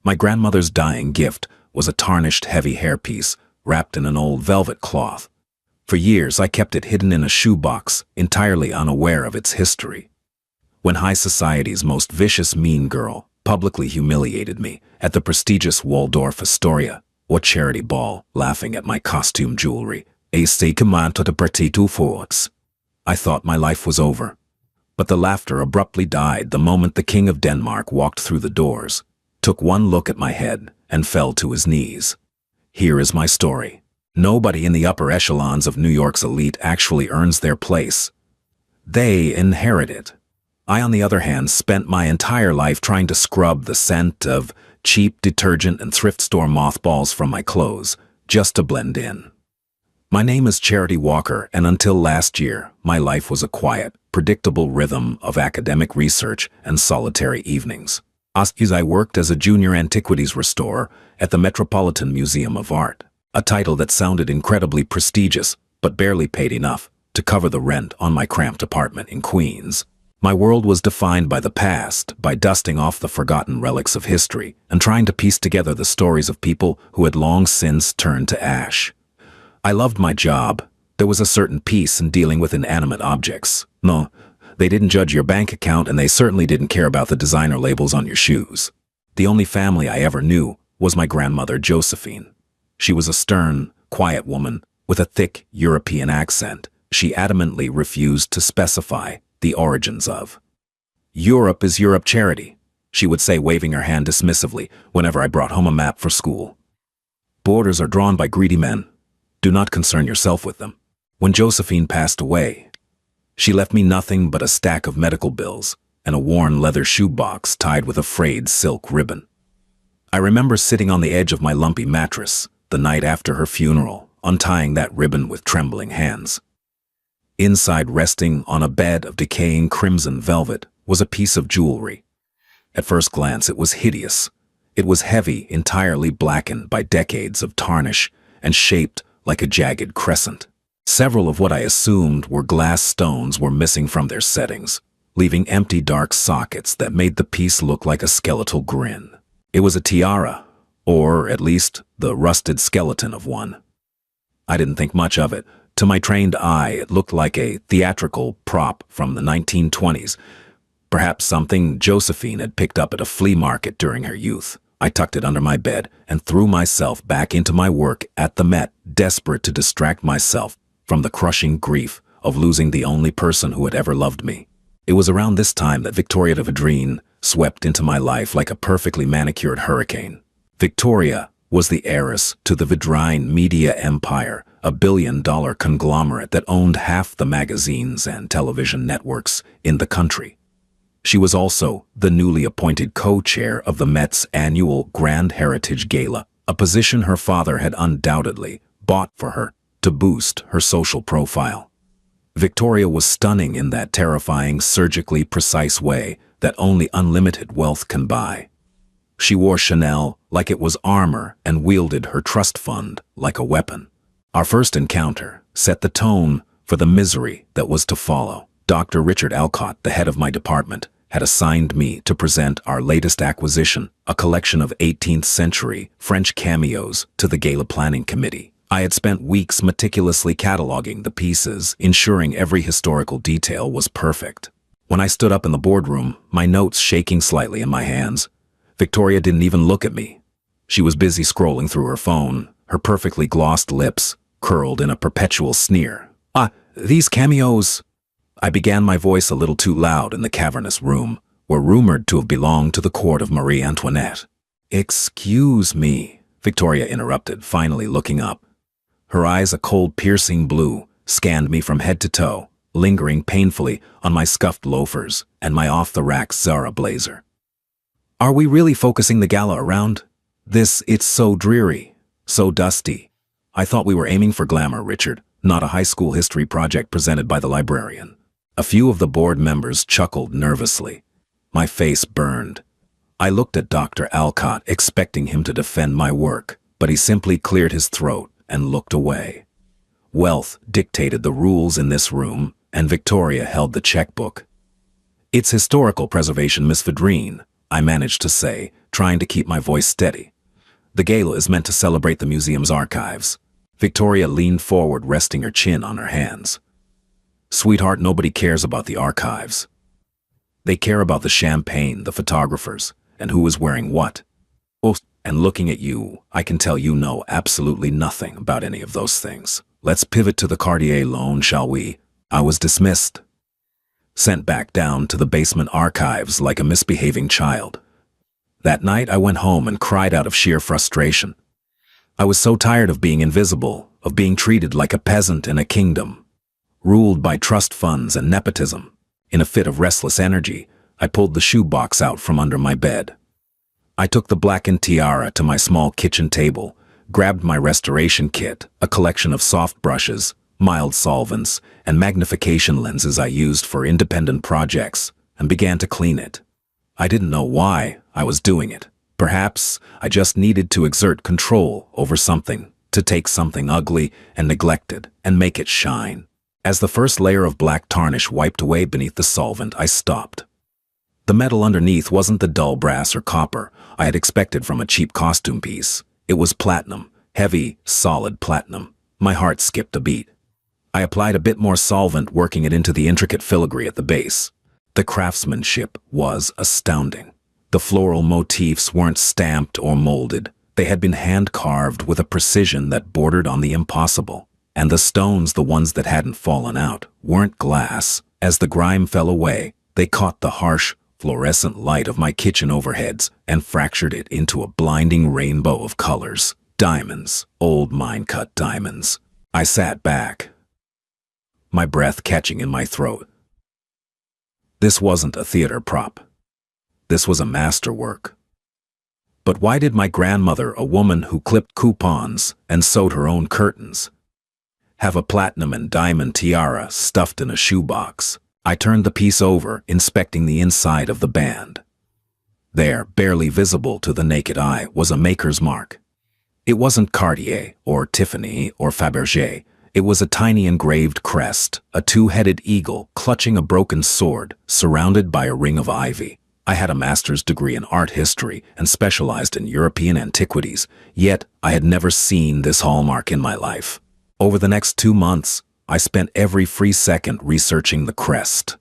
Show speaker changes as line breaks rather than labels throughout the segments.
My grandmother's dying gift was a tarnished heavy hairpiece wrapped in an old velvet cloth. For years I kept it hidden in a shoebox, entirely unaware of its history. When high society's most vicious mean girl publicly humiliated me at the prestigious Waldorf Astoria or charity ball, laughing at my costume jewelry, I thought my life was over. But the laughter abruptly died the moment the King of Denmark walked through the doors, took one look at my head, and fell to his knees. Here is my story. Nobody in the upper echelons of New York's elite actually earns their place. They inherit it. I, on the other hand, spent my entire life trying to scrub the scent of cheap detergent and thrift store mothballs from my clothes, just to blend in. My name is Charity Walker, and until last year, my life was a quiet, predictable rhythm of academic research and solitary evenings. I worked as a junior antiquities restorer at the Metropolitan Museum of Art, a title that sounded incredibly prestigious, but barely paid enough to cover the rent on my cramped apartment in Queens. My world was defined by the past, by dusting off the forgotten relics of history and trying to piece together the stories of people who had long since turned to ash. I loved my job. There was a certain peace in dealing with inanimate objects. No, they didn't judge your bank account, and they certainly didn't care about the designer labels on your shoes. The only family I ever knew was my grandmother, Josephine. She was a stern, quiet woman with a thick European accent. She adamantly refused to specify the origins of. Europe is Europe, Charity, she would say, waving her hand dismissively whenever I brought home a map for school. Borders are drawn by greedy men. Do not concern yourself with them. When Josephine passed away, she left me nothing but a stack of medical bills and a worn leather shoebox tied with a frayed silk ribbon. I remember sitting on the edge of my lumpy mattress the night after her funeral, untying that ribbon with trembling hands. Inside, resting on a bed of decaying crimson velvet, was a piece of jewelry. At first glance, it was hideous. It was heavy, entirely blackened by decades of tarnish, and shaped like a jagged crescent. Several of what I assumed were glass stones were missing from their settings, leaving empty dark sockets that made the piece look like a skeletal grin. It was a tiara, or at least the rusted skeleton of one. I didn't think much of it. To my trained eye, it looked like a theatrical prop from the 1920s, perhaps something Josephine had picked up at a flea market during her youth. I tucked it under my bed and threw myself back into my work at the Met, desperate to distract myself from the crushing grief of losing the only person who had ever loved me. It was around this time that Victoria de Vadrine swept into my life like a perfectly manicured hurricane. Victoria was the heiress to the Vadrine media empire, a billion-dollar conglomerate that owned half the magazines and television networks in the country. She was also the newly appointed co-chair of the Met's annual Grand Heritage Gala, a position her father had undoubtedly bought for her to boost her social profile. Victoria was stunning in that terrifying, surgically precise way that only unlimited wealth can buy. She wore Chanel like it was armor and wielded her trust fund like a weapon. Our first encounter set the tone for the misery that was to follow. Dr. Richard Alcott, the head of my department, had assigned me to present our latest acquisition, a collection of 18th century French cameos, to the gala planning committee. I had spent weeks meticulously cataloging the pieces, ensuring every historical detail was perfect. When I stood up in the boardroom, my notes shaking slightly in my hands, Victoria didn't even look at me. She was busy scrolling through her phone, her perfectly glossed lips curled in a perpetual sneer. These cameos... I began, my voice a little too loud in the cavernous room, were rumored to have belonged to the court of Marie Antoinette. "Excuse me," Victoria interrupted, finally looking up. Her eyes, a cold, piercing blue, scanned me from head to toe, lingering painfully on my scuffed loafers and my off-the-rack Zara blazer. "Are we really focusing the gala around this? It's so dreary, so dusty. I thought we were aiming for glamour, Richard, not a high school history project presented by the librarian." A few of the board members chuckled nervously. My face burned. I looked at Dr. Alcott, expecting him to defend my work, but he simply cleared his throat and looked away. Wealth dictated the rules in this room, and Victoria held the checkbook. "It's historical preservation, Miss Vadrine," I managed to say, trying to keep my voice steady. The gala is meant to celebrate the museum's archives. Victoria leaned forward, resting her chin on her hands. Sweetheart, nobody cares about the archives. They care about the champagne, the photographers, and who is wearing what. Oh, and looking at you, I can tell you know absolutely nothing about any of those things. Let's pivot to the Cartier loan, shall we? I was dismissed. Sent back down to the basement archives like a misbehaving child. That night I went home and cried out of sheer frustration. I was so tired of being invisible, of being treated like a peasant in a kingdom, ruled by trust funds and nepotism. In a fit of restless energy, I pulled the shoebox out from under my bed. I took the blackened Tiara to my small kitchen table, grabbed my restoration kit, a collection of soft brushes, mild solvents, and magnification lenses I used for independent projects, and began to clean it. I didn't know why I was doing it. Perhaps I just needed to exert control over something, to take something ugly and neglected and make it shine. As the first layer of black tarnish wiped away beneath the solvent, I stopped. The metal underneath wasn't the dull brass or copper I had expected from a cheap costume piece. It was platinum, heavy, solid platinum. My heart skipped a beat. I applied a bit more solvent, working it into the intricate filigree at the base. The craftsmanship was astounding. The floral motifs weren't stamped or molded. They had been hand-carved with a precision that bordered on the impossible. And the stones, the ones that hadn't fallen out, weren't glass. As the grime fell away, they caught the harsh, fluorescent light of my kitchen overheads and fractured it into a blinding rainbow of colors. Diamonds, old mine-cut diamonds. I sat back, my breath catching in my throat. This wasn't a theater prop. This was a masterwork. But why did my grandmother, a woman who clipped coupons and sewed her own curtains, have a platinum and diamond tiara stuffed in a shoebox? I turned the piece over, inspecting the inside of the band. There, barely visible to the naked eye, was a maker's mark. It wasn't Cartier or Tiffany or Fabergé. It was a tiny engraved crest, a two-headed eagle clutching a broken sword, surrounded by a ring of ivy. I had a master's degree in art history and specialized in European antiquities, yet I had never seen this hallmark in my life. Over the next 2 months, I spent every free second researching the crest.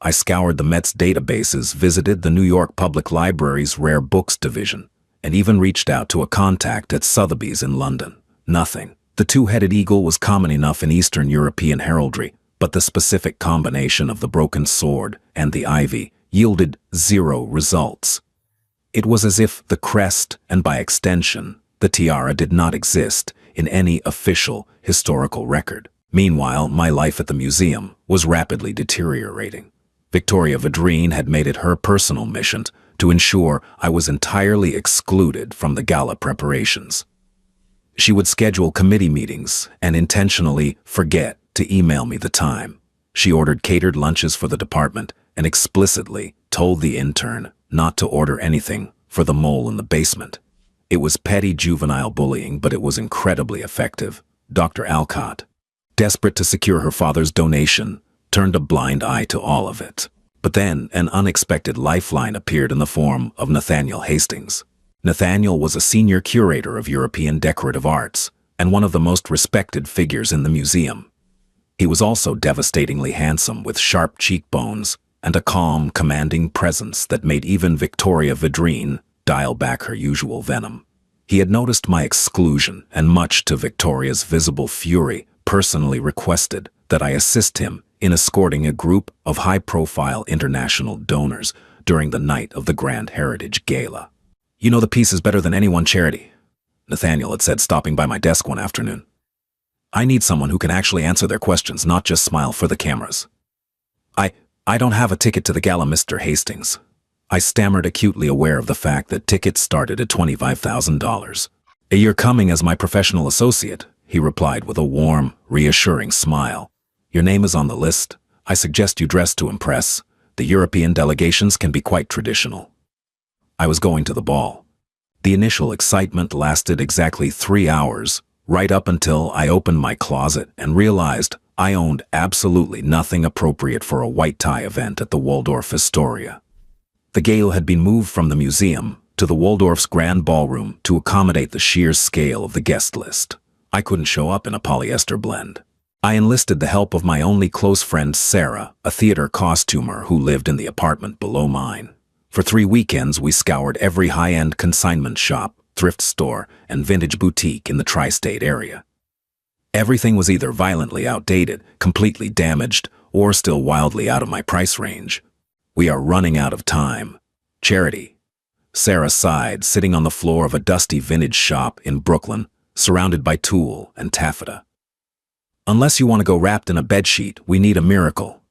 I scoured the Met's databases, visited the New York Public Library's Rare Books division, and even reached out to a contact at Sotheby's in London. Nothing. The two-headed eagle was common enough in Eastern European heraldry, but the specific combination of the broken sword and the ivy yielded 0 results. It was as if the crest, and by extension, the tiara, did not exist in any official historical record. Meanwhile, my life at the museum was rapidly deteriorating. Victoria Vadrine had made it her personal mission to ensure I was entirely excluded from the gala preparations. She would schedule committee meetings and intentionally forget to email me the time. She ordered catered lunches for the department and explicitly told the intern not to order anything for the mole in the basement. It was petty juvenile bullying, but it was incredibly effective. Dr. Alcott, desperate to secure her father's donation, turned a blind eye to all of it. But then an unexpected lifeline appeared in the form of Nathaniel Hastings. Nathaniel was a senior curator of European decorative arts and one of the most respected figures in the museum. He was also devastatingly handsome, with sharp cheekbones and a calm, commanding presence that made even Victoria Vadrine dial back her usual venom. He had noticed my exclusion and, much to Victoria's visible fury, personally requested that I assist him in escorting a group of high-profile international donors during the night of the Grand Heritage Gala. "You know the piece is better than any one charity," Nathaniel had said, stopping by my desk one afternoon. "I need someone who can actually answer their questions, not just smile for the cameras." I don't have a ticket to the gala, Mr. Hastings." I stammered, acutely aware of the fact that tickets started at $25,000. "You're coming as my professional associate," he replied with a warm, reassuring smile. "Your name is on the list. I suggest you dress to impress. The European delegations can be quite traditional." I was going to the ball. The initial excitement lasted exactly 3 hours, right up until I opened my closet and realized I owned absolutely nothing appropriate for a white tie event at the Waldorf Astoria. The gala had been moved from the museum to the Waldorf's grand ballroom to accommodate the sheer scale of the guest list. I couldn't show up in a polyester blend. I enlisted the help of my only close friend Sarah, a theater costumer who lived in the apartment below mine. For 3 weekends, we scoured every high-end consignment shop, thrift store, and vintage boutique in the tri-state area. Everything was either violently outdated, completely damaged, or still wildly out of my price range. We are running out of time. Charity. Sarah sighed, sitting on the floor of a dusty vintage shop in Brooklyn, surrounded by tulle and taffeta. Unless you want to go wrapped in a bedsheet, we need a miracle.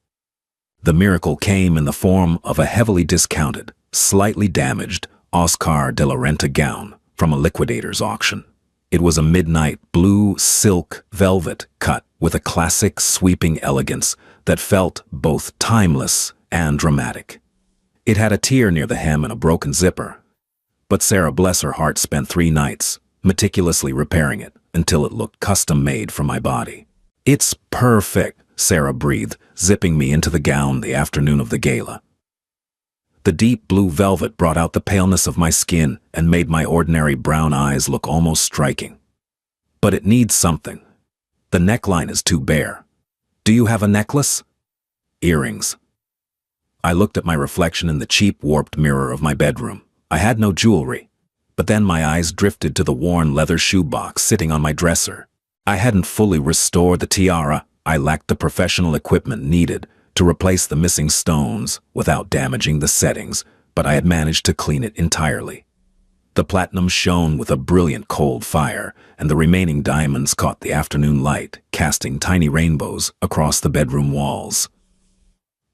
The miracle came in the form of a heavily discounted, slightly damaged Oscar de la Renta gown from a liquidator's auction. It was a midnight blue silk velvet cut with a classic sweeping elegance that felt both timeless and dramatic. It had a tear near the hem and a broken zipper. But Sarah, bless her heart, spent 3 nights meticulously repairing it until it looked custom-made for my body. "It's perfect," Sarah breathed, zipping me into the gown the afternoon of the gala. The deep blue velvet brought out the paleness of my skin and made my ordinary brown eyes look almost striking. "But it needs something. The neckline is too bare. Do you have a necklace?" "Earrings." I looked at my reflection in the cheap, warped mirror of my bedroom. I had no jewelry. But then my eyes drifted to the worn leather shoebox sitting on my dresser. I hadn't fully restored the tiara. I lacked the professional equipment needed to replace the missing stones without damaging the settings, but I had managed to clean it entirely. The platinum shone with a brilliant cold fire, and the remaining diamonds caught the afternoon light, casting tiny rainbows across the bedroom walls.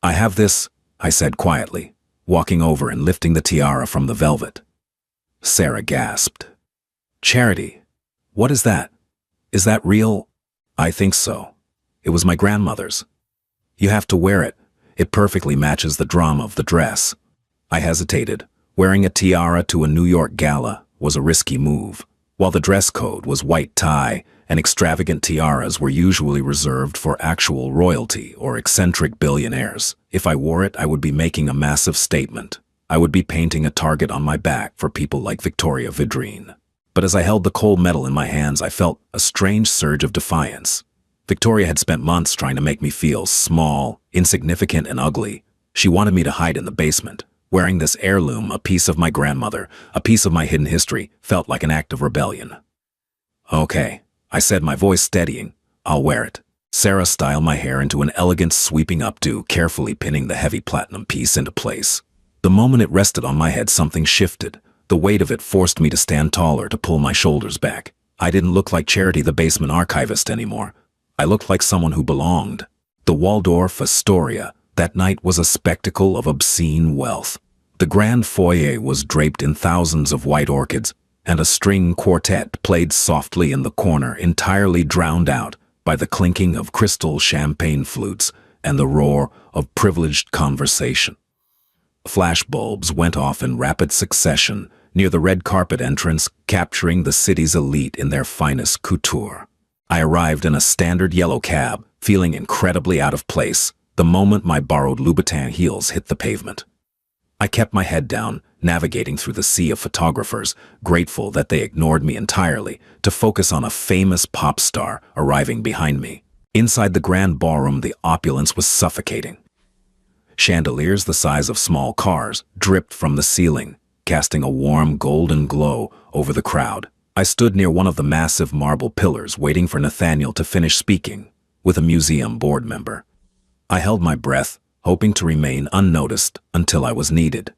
"I have this," I said quietly, walking over and lifting the tiara from the velvet. Sarah gasped. "Charity, what is that? Is that real?" "I think so. It was my grandmother's. You have to wear it. It perfectly matches the drama of the dress." I hesitated. Wearing a tiara to a New York gala was a risky move. While the dress code was white tie, and extravagant tiaras were usually reserved for actual royalty or eccentric billionaires. If I wore it, I would be making a massive statement. I would be painting a target on my back for people like Victoria Vidrine. But as I held the cold metal in my hands, I felt a strange surge of defiance. Victoria had spent months trying to make me feel small, insignificant, and ugly. She wanted me to hide in the basement. Wearing this heirloom, a piece of my grandmother, a piece of my hidden history, felt like an act of rebellion. "Okay," I said, my voice steadying. "I'll wear it." Sarah styled my hair into an elegant sweeping updo, carefully pinning the heavy platinum piece into place. The moment it rested on my head, something shifted. The weight of it forced me to stand taller, to pull my shoulders back. I didn't look like Charity the basement archivist anymore. I looked like someone who belonged. The Waldorf Astoria that night was a spectacle of obscene wealth. The grand foyer was draped in thousands of white orchids, and a string quartet played softly in the corner, entirely drowned out by the clinking of crystal champagne flutes and the roar of privileged conversation. Flashbulbs went off in rapid succession near the red carpet entrance, capturing the city's elite in their finest couture. I arrived in a standard yellow cab, feeling incredibly out of place the moment my borrowed Louboutin heels hit the pavement. I kept my head down, navigating through the sea of photographers, grateful that they ignored me entirely to focus on a famous pop star arriving behind me. Inside the grand ballroom, the opulence was suffocating. Chandeliers the size of small cars dripped from the ceiling, casting a warm golden glow over the crowd. I stood near one of the massive marble pillars, waiting for Nathaniel to finish speaking with a museum board member. I held my breath, hoping to remain unnoticed until I was needed.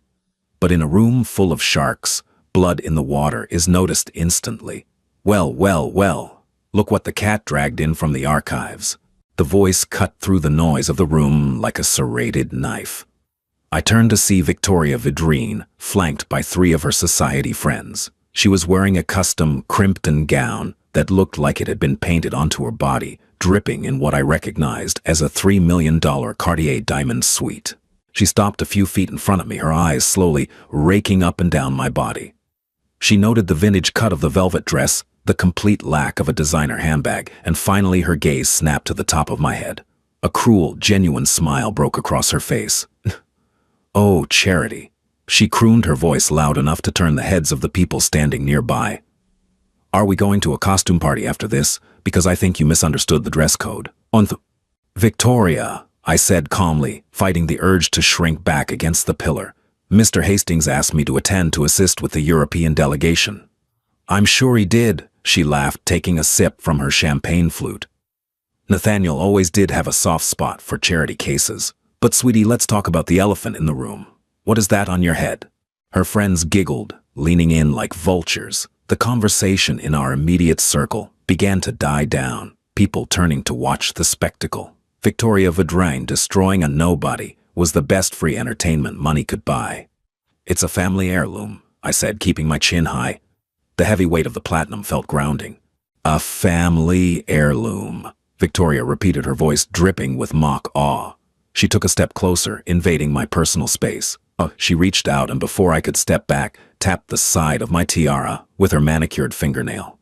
But in a room full of sharks, blood in the water is noticed instantly. "Well, well, well, look what the cat dragged in from the archives." The voice cut through the noise of the room like a serrated knife. I turned to see Victoria Vidrine, flanked by 3 of her society friends. She was wearing a custom Crimpton gown that looked like it had been painted onto her body, dripping in what I recognized as a $3 million Cartier diamond suite. She stopped a few feet in front of me, her eyes slowly raking up and down my body. She noted the vintage cut of the velvet dress, the complete lack of a designer handbag, and finally her gaze snapped to the top of my head. A cruel, genuine smile broke across her face. "Oh, Charity, She crooned, her voice loud enough to turn the heads of the people standing nearby. Are we going to a costume party after this? Because I think you misunderstood the dress code. Victoria, I said calmly, fighting the urge to shrink back against the pillar. Mr. Hastings asked me to attend to assist with the European delegation. I'm sure he did, she laughed, taking a sip from her champagne flute. Nathaniel always did have a soft spot for charity cases. But sweetie, let's talk about the elephant in the room. What is that on your head? Her friends giggled, leaning in like vultures. The conversation in our immediate circle began to die down, people turning to watch the spectacle. Victoria Vadrain destroying a nobody was the best free entertainment money could buy. It's a family heirloom, I said, keeping my chin high. The heavy weight of the platinum felt grounding. A family heirloom, Victoria repeated, her voice dripping with mock awe. She took a step closer, invading my personal space. She reached out and before I could step back, tapped the side of my tiara with her manicured fingernail.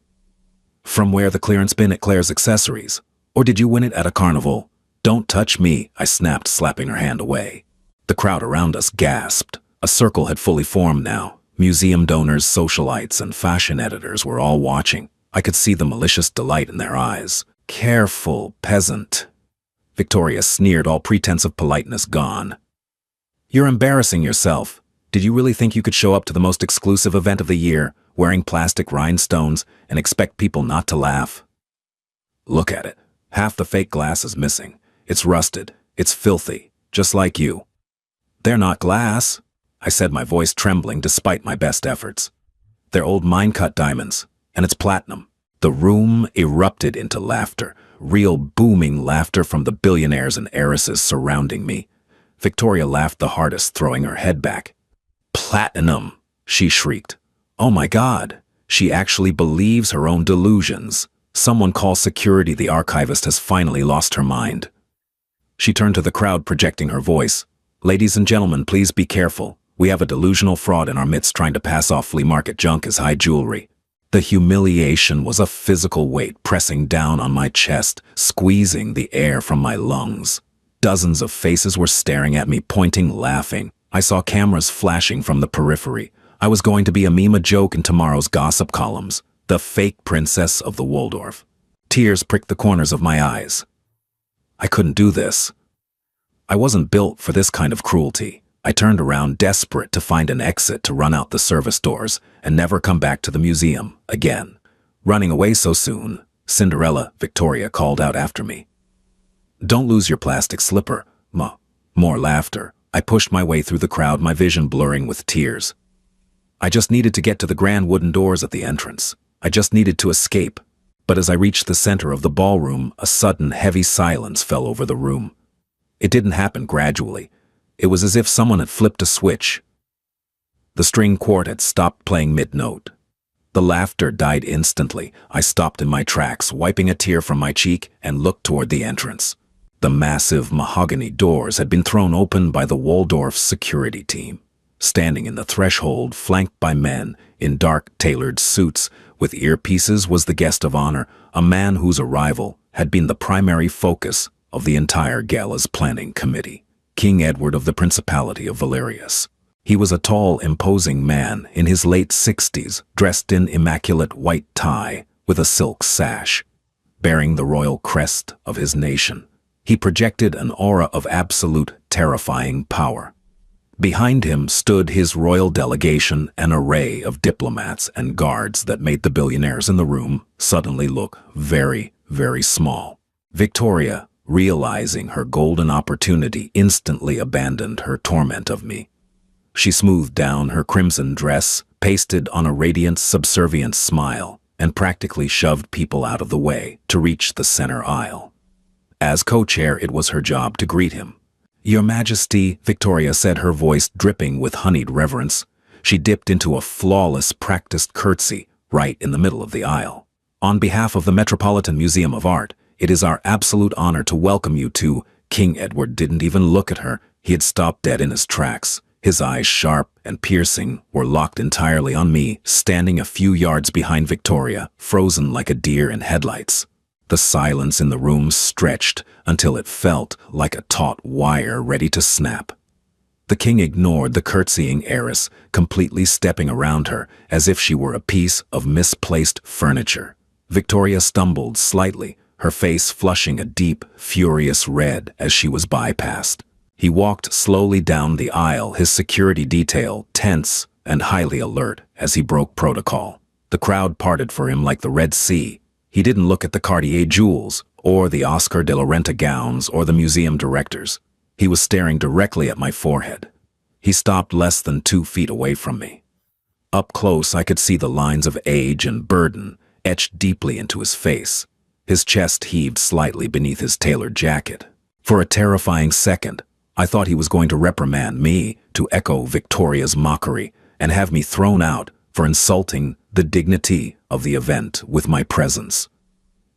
From where the clearance bin at Claire's Accessories? Or did you win it at a carnival? Don't touch me, I snapped, slapping her hand away. The crowd around us gasped. A circle had fully formed now. Museum donors, socialites, and fashion editors were all watching. I could see the malicious delight in their eyes. Careful, peasant. Victoria sneered, all pretense of politeness gone. You're embarrassing yourself. Did you really think you could show up to the most exclusive event of the year, wearing plastic rhinestones, and expect people not to laugh? Look at it. Half the fake glass is missing. It's rusted. It's filthy. Just like you. They're not glass, I said, my voice trembling despite my best efforts. They're old mine-cut diamonds, and it's platinum. The room erupted into laughter, real booming laughter from the billionaires and heiresses surrounding me. Victoria laughed the hardest, throwing her head back. Platinum, she shrieked. Oh my God, she actually believes her own delusions. Someone call security, the archivist has finally lost her mind. She turned to the crowd, projecting her voice. Ladies and gentlemen, please be careful. We have a delusional fraud in our midst trying to pass off flea market junk as high jewelry. The humiliation was a physical weight pressing down on my chest, squeezing the air from my lungs. Dozens of faces were staring at me, pointing, laughing. I saw cameras flashing from the periphery. I was going to be a meme, a joke in tomorrow's gossip columns. The fake princess of the Waldorf. Tears pricked the corners of my eyes. I couldn't do this. I wasn't built for this kind of cruelty. I turned around, desperate to find an exit to run out the service doors and never come back to the museum again. Running away so soon, Cinderella, Victoria called out after me. Don't lose your plastic slipper, Ma. More laughter. I pushed my way through the crowd, my vision blurring with tears. I just needed to get to the grand wooden doors at the entrance. I just needed to escape. But as I reached the center of the ballroom, a sudden heavy silence fell over the room. It didn't happen gradually. It was as if someone had flipped a switch. The string quartet stopped playing mid-note. The laughter died instantly. I stopped in my tracks, wiping a tear from my cheek, and looked toward the entrance. The massive mahogany doors had been thrown open by the Waldorf security team. Standing in the threshold, flanked by men in dark, tailored suits with earpieces, was the guest of honor, a man whose arrival had been the primary focus of the entire gala's planning committee. King Edward of the Principality of Valerius. He was a tall, imposing man in his late 60s, dressed in immaculate white tie with a silk sash, bearing the royal crest of his nation. He projected an aura of absolute, terrifying power. Behind him stood his royal delegation, an array of diplomats and guards that made the billionaires in the room suddenly look very, very small. Victoria, realizing her golden opportunity, instantly abandoned her torment of me. She smoothed down her crimson dress, pasted on a radiant, subservient smile, and practically shoved people out of the way to reach the center aisle. As co-chair, it was her job to greet him. Your Majesty, Victoria said, her voice dripping with honeyed reverence. She dipped into a flawless, practiced curtsy right in the middle of the aisle. On behalf of the Metropolitan Museum of Art, it is our absolute honor to welcome you to... King Edward didn't even look at her. He had stopped dead in his tracks. His eyes, sharp and piercing, were locked entirely on me, standing a few yards behind Victoria, frozen like a deer in headlights. The silence in the room stretched until it felt like a taut wire ready to snap. The king ignored the curtsying heiress, completely stepping around her as if she were a piece of misplaced furniture. Victoria stumbled slightly, her face flushing a deep, furious red as she was bypassed. He walked slowly down the aisle, his security detail tense and highly alert as he broke protocol. The crowd parted for him like the Red Sea. He didn't look at the Cartier jewels, or the Oscar de la Renta gowns, or the museum directors. He was staring directly at my forehead. He stopped less than 2 feet away from me. Up close, I could see the lines of age and burden etched deeply into his face. His chest heaved slightly beneath his tailored jacket. For a terrifying second, I thought he was going to reprimand me, to echo Victoria's mockery, and have me thrown out for insulting the dignity of the event with my presence.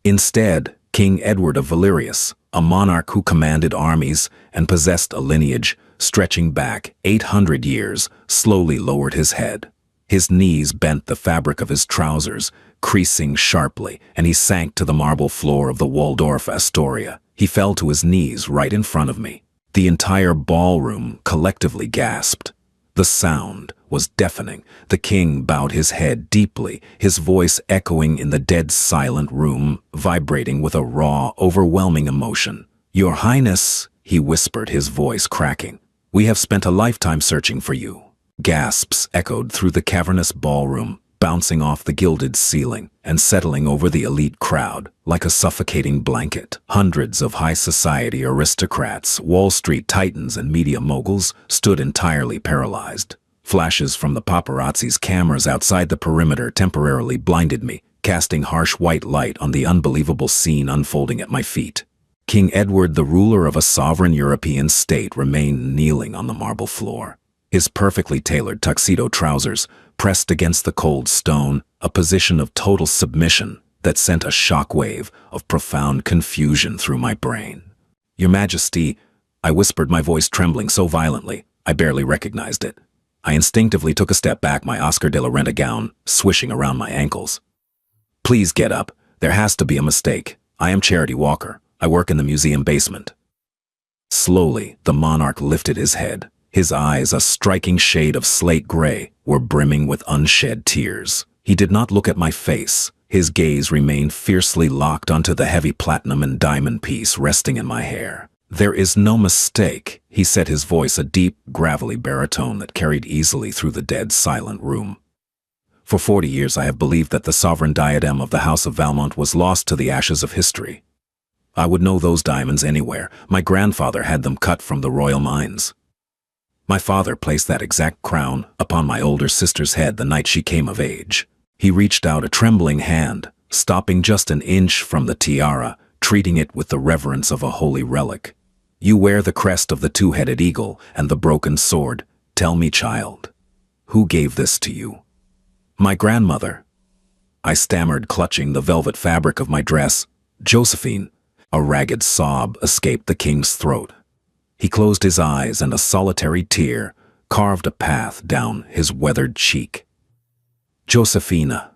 Instead, King Edward of Valerius, a monarch who commanded armies and possessed a lineage stretching back 800 years, slowly lowered his head. His knees bent the fabric of his trousers, creasing sharply, and he sank to the marble floor of the Waldorf Astoria. He fell to his knees right in front of me. The entire ballroom collectively gasped. The sound was deafening. The king bowed his head deeply, his voice echoing in the dead silent room, vibrating with a raw, overwhelming emotion. "Your Highness," he whispered, his voice cracking, "we have spent a lifetime searching for you." Gasps echoed through the cavernous ballroom, bouncing off the gilded ceiling and settling over the elite crowd like a suffocating blanket. Hundreds of high society aristocrats, Wall Street titans, and media moguls stood entirely paralyzed. Flashes from the paparazzi's cameras outside the perimeter temporarily blinded me, casting harsh white light on the unbelievable scene unfolding at my feet. King Edward, the ruler of a sovereign European state, remained kneeling on the marble floor. His perfectly tailored tuxedo trousers pressed against the cold stone, a position of total submission that sent a shockwave of profound confusion through my brain. "Your Majesty," I whispered, my voice trembling so violently I barely recognized it. I instinctively took a step back, my Oscar de la Renta gown swishing around my ankles. "Please get up. There has to be a mistake. I am Charity Walker. I work in the museum basement." Slowly, the monarch lifted his head. His eyes, a striking shade of slate gray, were brimming with unshed tears. He did not look at my face. His gaze remained fiercely locked onto the heavy platinum and diamond piece resting in my hair. "There is no mistake," he said, his voice a deep, gravelly baritone that carried easily through the dead, silent room. "For 40 years I have believed that the sovereign diadem of the House of Valmont was lost to the ashes of history. I would know those diamonds anywhere. My grandfather had them cut from the royal mines. My father placed that exact crown upon my older sister's head the night she came of age." He reached out a trembling hand, stopping just an inch from the tiara, treating it with the reverence of a holy relic. "You wear the crest of the two-headed eagle and the broken sword. Tell me, child, who gave this to you?" "My grandmother," I stammered, clutching the velvet fabric of my dress. "Josephine." A ragged sob escaped the king's throat. He closed his eyes and a solitary tear carved a path down his weathered cheek. "Josephina,"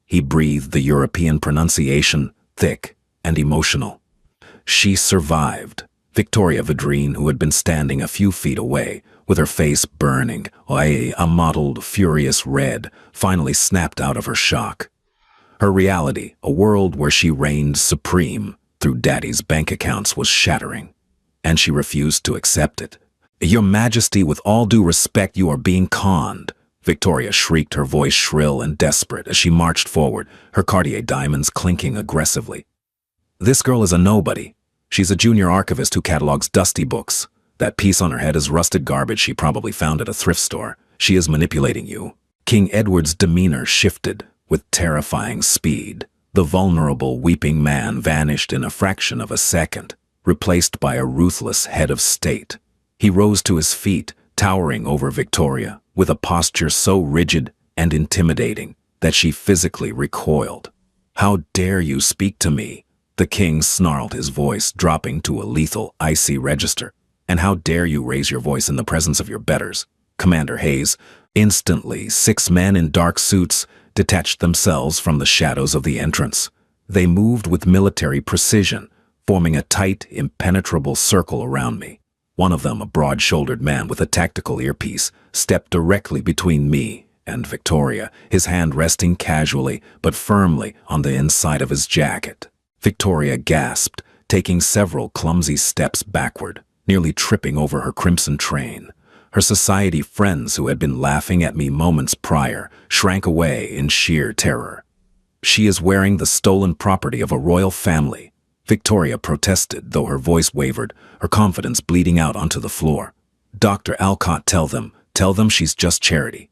he breathed, the European pronunciation thick and emotional. "She survived." Victoria Vadrine, who had been standing a few feet away, with her face burning, a mottled, furious red, finally snapped out of her shock. Her reality, a world where she reigned supreme through Daddy's bank accounts, was shattering, and she refused to accept it. "Your Majesty, with all due respect, you are being conned," Victoria shrieked, her voice shrill and desperate as she marched forward, her Cartier diamonds clinking aggressively. "This girl is a nobody. She's a junior archivist who catalogs dusty books. That piece on her head is rusted garbage she probably found at a thrift store. She is manipulating you." King Edward's demeanor shifted with terrifying speed. The vulnerable, weeping man vanished in a fraction of a second, replaced by a ruthless head of state. He rose to his feet, towering over Victoria, with a posture so rigid and intimidating that she physically recoiled. "How dare you speak to me?" The king snarled, his voice dropping to a lethal, icy register. "And how dare you raise your voice in the presence of your betters, Commander Hayes?" Instantly, 6 men in dark suits detached themselves from the shadows of the entrance. They moved with military precision, forming a tight, impenetrable circle around me. One of them, a broad-shouldered man with a tactical earpiece, stepped directly between me and Victoria, his hand resting casually but firmly on the inside of his jacket. Victoria gasped, taking several clumsy steps backward, nearly tripping over her crimson train. Her society friends, who had been laughing at me moments prior, shrank away in sheer terror. "She is wearing the stolen property of a royal family," Victoria protested, though her voice wavered, her confidence bleeding out onto the floor. "Dr. Alcott, tell them she's just charity."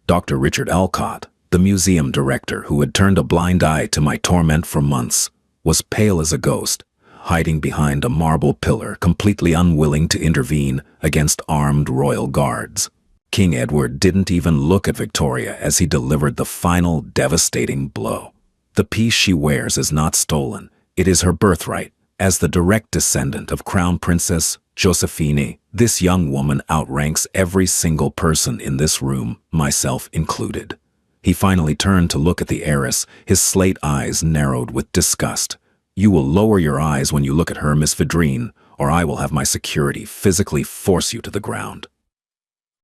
Dr. Richard Alcott, the museum director who had turned a blind eye to my torment for months, was pale as a ghost, hiding behind a marble pillar, completely unwilling to intervene against armed royal guards. King Edward didn't even look at Victoria as he delivered the final devastating blow. "The piece she wears is not stolen. It is her birthright. As the direct descendant of Crown Princess Josephine, this young woman outranks every single person in this room, myself included." He finally turned to look at the heiress, his slate eyes narrowed with disgust. "You will lower your eyes when you look at her, Miss Vidrine, or I will have my security physically force you to the ground."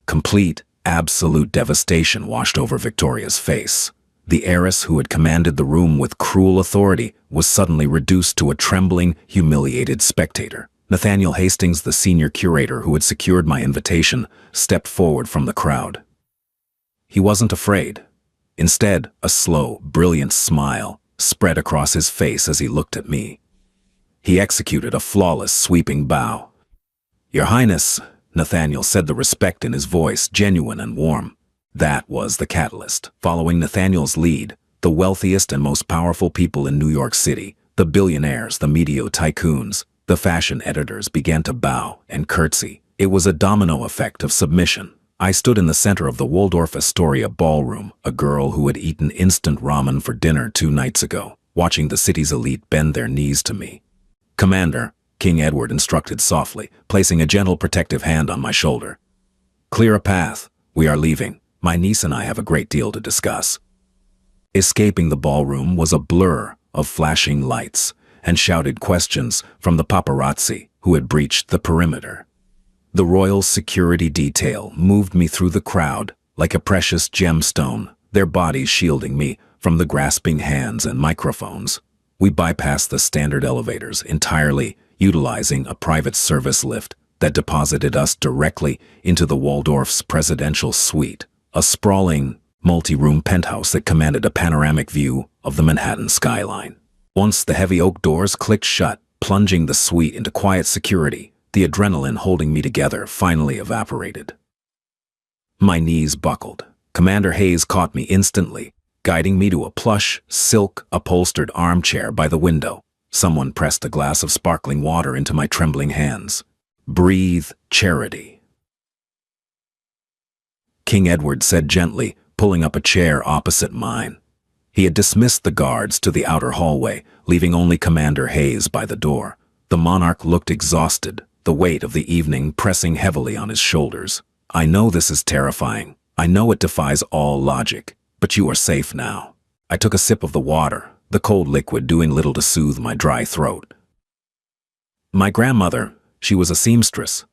Complete, absolute devastation washed over Victoria's face. The heiress, who had commanded the room with cruel authority, was suddenly reduced to a trembling, humiliated spectator. Nathaniel Hastings, the senior curator who had secured my invitation, stepped forward from the crowd. He wasn't afraid. Instead, a slow, brilliant smile spread across his face as he looked at me. He executed a flawless, sweeping bow. "Your Highness," Nathaniel said, the respect in his voice genuine and warm. That was the catalyst. Following Nathaniel's lead, the wealthiest and most powerful people in New York City, the billionaires, the media tycoons, the fashion editors, began to bow and curtsy. It was a domino effect of submission. I stood in the center of the Waldorf Astoria ballroom, a girl who had eaten instant ramen for dinner 2 nights ago, watching the city's elite bend their knees to me. "Commander," King Edward instructed softly, placing a gentle protective hand on my shoulder. "Clear a path. We are leaving. My niece and I have a great deal to discuss." Escaping the ballroom was a blur of flashing lights and shouted questions from the paparazzi who had breached the perimeter. The royal security detail moved me through the crowd like a precious gemstone, their bodies shielding me from the grasping hands and microphones. We bypassed the standard elevators entirely, utilizing a private service lift that deposited us directly into the Waldorf's presidential suite, a sprawling, multi-room penthouse that commanded a panoramic view of the Manhattan skyline. Once the heavy oak doors clicked shut, plunging the suite into quiet security, the adrenaline holding me together finally evaporated. My knees buckled. Commander Hayes caught me instantly, guiding me to a plush, silk-upholstered armchair by the window. Someone pressed a glass of sparkling water into my trembling hands. "Breathe, Charity," King Edward said gently, pulling up a chair opposite mine. He had dismissed the guards to the outer hallway, leaving only Commander Hayes by the door. The monarch looked exhausted, the weight of the evening pressing heavily on his shoulders. "I know this is terrifying. I know it defies all logic, but you are safe now." I took a sip of the water, the cold liquid doing little to soothe my dry throat. "My grandmother, she was a seamstress.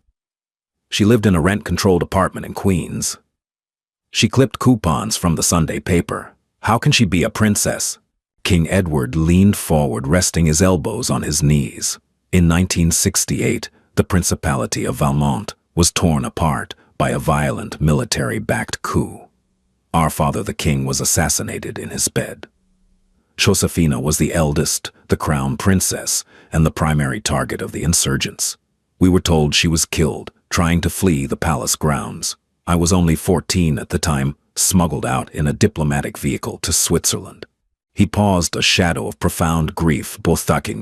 She lived in a rent-controlled apartment in Queens. She clipped coupons from the Sunday paper. How can she be a princess?" King Edward leaned forward, resting his elbows on his knees. In 1968, the Principality of Valmont was torn apart by a violent military-backed coup. Our father, the king, was assassinated in his bed. Josefina was the eldest, the crown princess, and the primary target of the insurgents. We were told she was killed, trying to flee the palace grounds. I was only 14 at the time, smuggled out in a diplomatic vehicle to Switzerland. He paused, a shadow of profound grief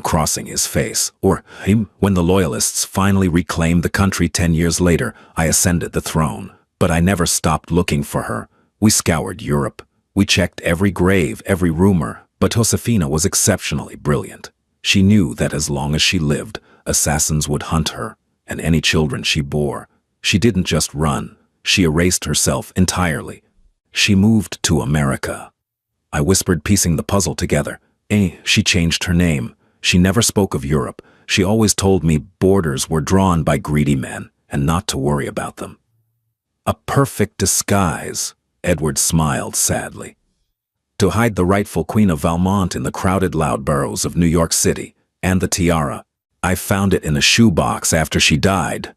crossing his face. When the Loyalists finally reclaimed the country 10 years later, I ascended the throne. But I never stopped looking for her. We scoured Europe. We checked every grave, every rumor. But Josefina was exceptionally brilliant. She knew that as long as she lived, assassins would hunt her, and any children she bore. She didn't just run. She erased herself entirely. She moved to America. I whispered, piecing the puzzle together. She changed her name. She never spoke of Europe. She always told me borders were drawn by greedy men. and not to worry about them. A perfect disguise, Edward smiled sadly. To hide the rightful Queen of Valmont in the crowded loud boroughs of New York City, and the tiara. I found it in a shoebox after she died,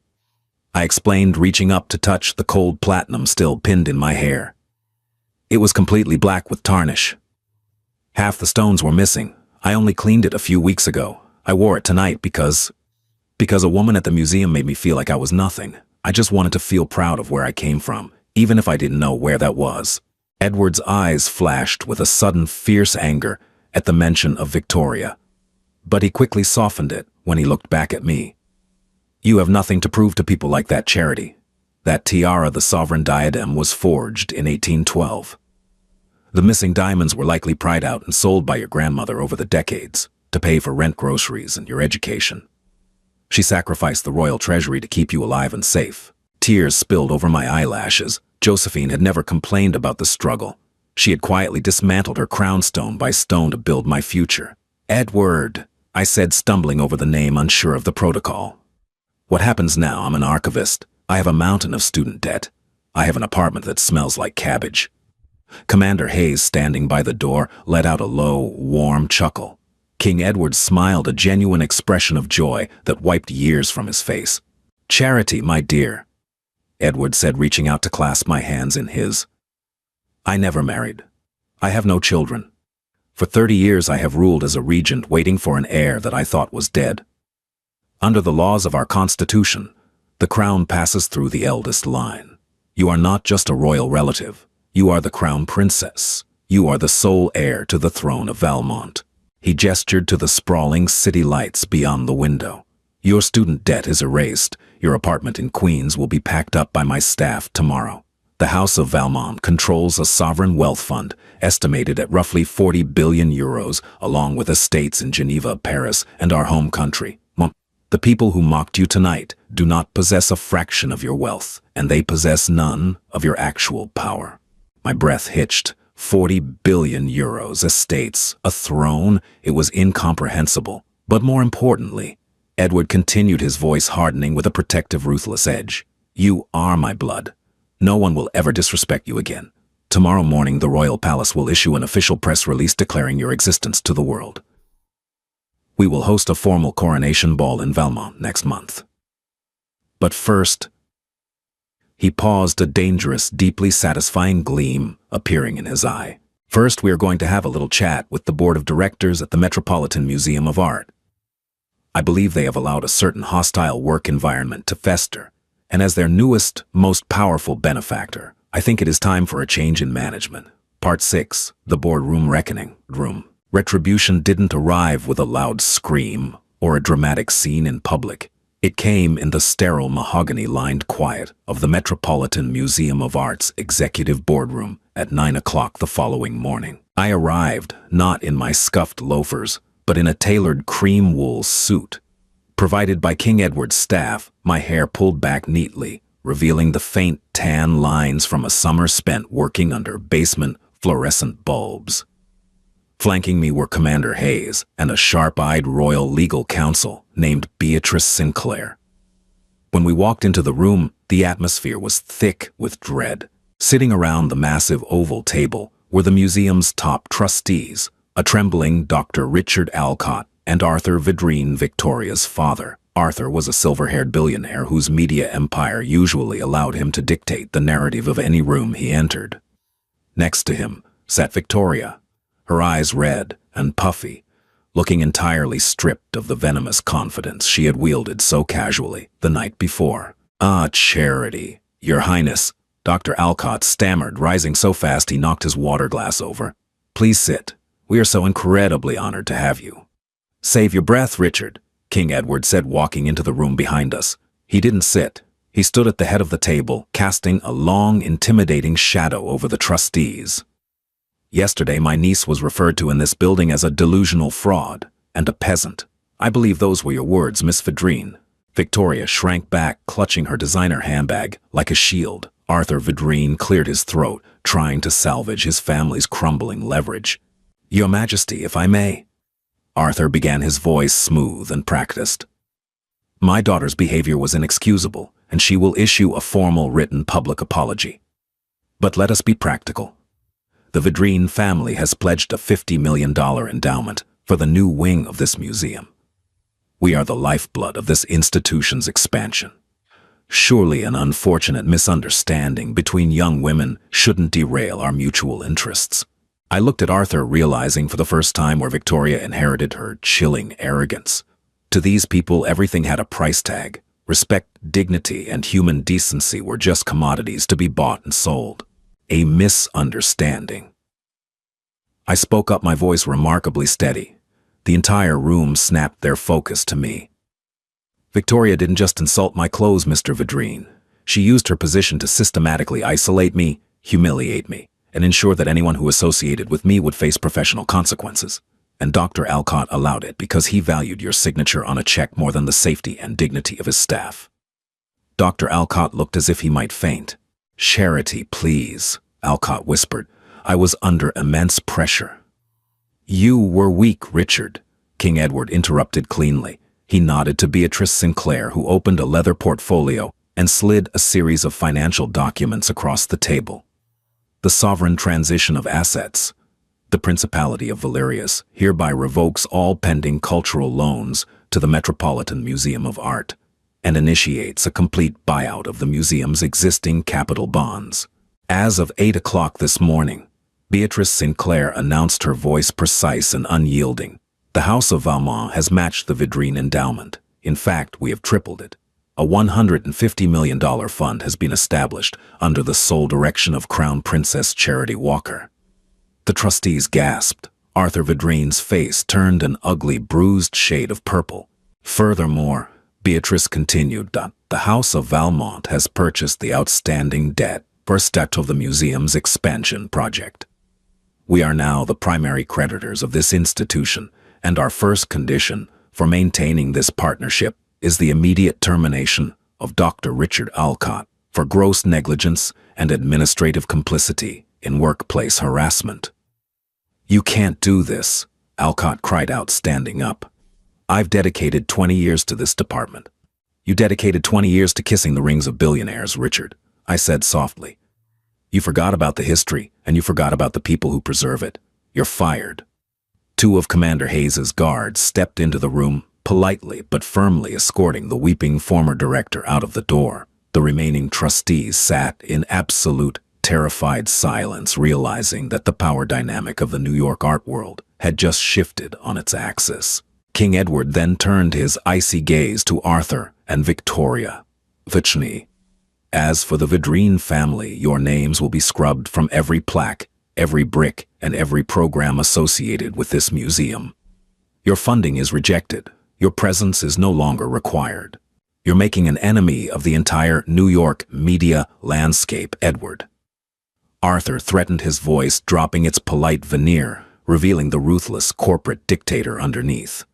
I explained, reaching up to touch the cold platinum still pinned in my hair. It was completely black with tarnish. Half the stones were missing. I only cleaned it a few weeks ago. I wore it tonight because a woman at the museum made me feel like I was nothing. I just wanted to feel proud of where I came from, even if I didn't know where that was. Edward's eyes flashed with a sudden fierce anger at the mention of Victoria. But he quickly softened it when he looked back at me. You have nothing to prove to people like that, Charity. That tiara, the sovereign diadem, was forged in 1812. The missing diamonds were likely pried out and sold by your grandmother over the decades to pay for rent, groceries, and your education. She sacrificed the royal treasury to keep you alive and safe. Tears spilled over my eyelashes. Josephine had never complained about the struggle. She had quietly dismantled her crown stone by stone to build my future. Edward, I said, stumbling over the name, unsure of the protocol. What happens now? I'm an archivist. I have a mountain of student debt. I have an apartment that smells like cabbage. Commander Hayes, standing by the door, let out a low, warm chuckle. King Edward smiled, a genuine expression of joy that wiped years from his face. Charity, my dear, Edward said, reaching out to clasp my hands in his. I never married. I have no children. For 30 years I have ruled as a regent, waiting for an heir that I thought was dead. Under the laws of our Constitution, the crown passes through the eldest line. You are not just a royal relative. You are the crown princess. You are the sole heir to the throne of Valmont. He gestured to the sprawling city lights beyond the window. Your student debt is erased. Your apartment in Queens will be packed up by my staff tomorrow. The House of Valmont controls a sovereign wealth fund estimated at roughly 40 billion euros, along with estates in Geneva, Paris, and our home country. The people who mocked you tonight do not possess a fraction of your wealth, and they possess none of your actual power. My breath hitched. 40 billion euros, estates, a throne. It was incomprehensible. But more importantly, Edward continued, his voice hardening with a protective, ruthless edge. You are my blood. No one will ever disrespect you again. Tomorrow morning, the royal palace will issue an official press release declaring your existence to the world. We will host a formal coronation ball in Valmont next month. But first, he paused, a dangerous, deeply satisfying gleam appearing in his eye. First, we are going to have a little chat with the board of directors at the Metropolitan Museum of Art. I believe they have allowed a certain hostile work environment to fester, and as their newest, most powerful benefactor, I think it is time for a change in management. Part 6, the boardroom reckoning room. Retribution didn't arrive with a loud scream or a dramatic scene in public. It came in the sterile, mahogany-lined quiet of the Metropolitan Museum of Art's executive boardroom at 9 o'clock the following morning. I arrived not in my scuffed loafers, but in a tailored cream wool suit. Provided by King Edward's staff, my hair pulled back neatly, revealing the faint tan lines from a summer spent working under basement fluorescent bulbs. Flanking me were Commander Hayes and a sharp-eyed royal legal counsel named Beatrice Sinclair. When we walked into the room, the atmosphere was thick with dread. Sitting around the massive oval table were the museum's top trustees, a trembling Dr. Richard Alcott and Arthur Vidrine, Victoria's father. Arthur was a silver-haired billionaire whose media empire usually allowed him to dictate the narrative of any room he entered. Next to him sat Victoria, her eyes red and puffy, looking entirely stripped of the venomous confidence she had wielded so casually the night before. Ah, Charity, Your Highness, Dr. Alcott stammered, rising so fast he knocked his water glass over. Please sit. We are so incredibly honored to have you. Save your breath, Richard, King Edward said, walking into the room behind us. He didn't sit. He stood at the head of the table, casting a long, intimidating shadow over the trustees. Yesterday, my niece was referred to in this building as a delusional fraud and a peasant. I believe those were your words, Miss Vidrine. Victoria shrank back, clutching her designer handbag like a shield. Arthur Vidrine cleared his throat, trying to salvage his family's crumbling leverage. Your Majesty, if I may. Arthur began, his voice smooth and practiced. My daughter's behavior was inexcusable, and she will issue a formal written public apology. But let us be practical. The Vidrine family has pledged a $50 million endowment for the new wing of this museum. We are the lifeblood of this institution's expansion. Surely an unfortunate misunderstanding between young women shouldn't derail our mutual interests. I looked at Arthur, realizing for the first time where Victoria inherited her chilling arrogance. To these people, everything had a price tag. Respect, dignity, and human decency were just commodities to be bought and sold. A misunderstanding. I spoke up, my voice remarkably steady. The entire room snapped their focus to me. Victoria didn't just insult my clothes, Mr. Vidrine. She used her position to systematically isolate me, humiliate me, and ensure that anyone who associated with me would face professional consequences. And Dr. Alcott allowed it because he valued your signature on a check more than the safety and dignity of his staff. Dr. Alcott looked as if he might faint. "Charity, please," Alcott whispered. "I was under immense pressure." "You were weak, Richard," King Edward interrupted cleanly. He nodded to Beatrice Sinclair, who opened a leather portfolio and slid a series of financial documents across the table. "The sovereign transition of assets. The Principality of Valerius hereby revokes all pending cultural loans to the Metropolitan Museum of Art and initiates a complete buyout of the museum's existing capital bonds." As of 8 o'clock this morning, Beatrice Sinclair announced, her voice precise and unyielding, "The House of Valmont has matched the Vidrine endowment. In fact, we have tripled it. A $150 million fund has been established under the sole direction of Crown Princess Charity Walker." The trustees gasped. Arthur Vidrine's face turned an ugly, bruised shade of purple. "Furthermore," Beatrice continued, "the House of Valmont has purchased the outstanding debt for a start of the museum's expansion project. We are now the primary creditors of this institution, and our first condition for maintaining this partnership is the immediate termination of Dr. Richard Alcott for gross negligence and administrative complicity in workplace harassment." "You can't do this," Alcott cried out, standing up. "I've dedicated 20 years to this department." "You dedicated 20 years to kissing the rings of billionaires, Richard," I said softly. "You forgot about the history, and you forgot about the people who preserve it. You're fired." Two of Commander Hayes's guards stepped into the room, politely but firmly escorting the weeping former director out of the door. The remaining trustees sat in absolute, terrified silence, realizing that the power dynamic of the New York art world had just shifted on its axis. King Edward then turned his icy gaze to Arthur and Victoria. "Fictional. As for the Vidrine family, your names will be scrubbed from every plaque, every brick, and every program associated with this museum. Your funding is rejected. Your presence is no longer required. You're making an enemy of the entire New York media landscape, Edward." Arthur threatened, his voice dropping its polite veneer, revealing the ruthless corporate dictator underneath.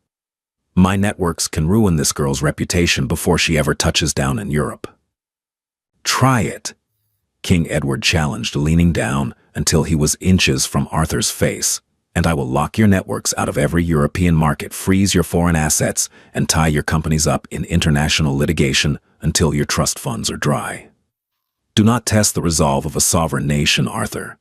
"My networks can ruin this girl's reputation before she ever touches down in Europe." "Try it," King Edward challenged, leaning down until he was inches from Arthur's face. "And I will lock your networks out of every European market, freeze your foreign assets, and tie your companies up in international litigation until your trust funds are dry. Do not test the resolve of a sovereign nation, Arthur.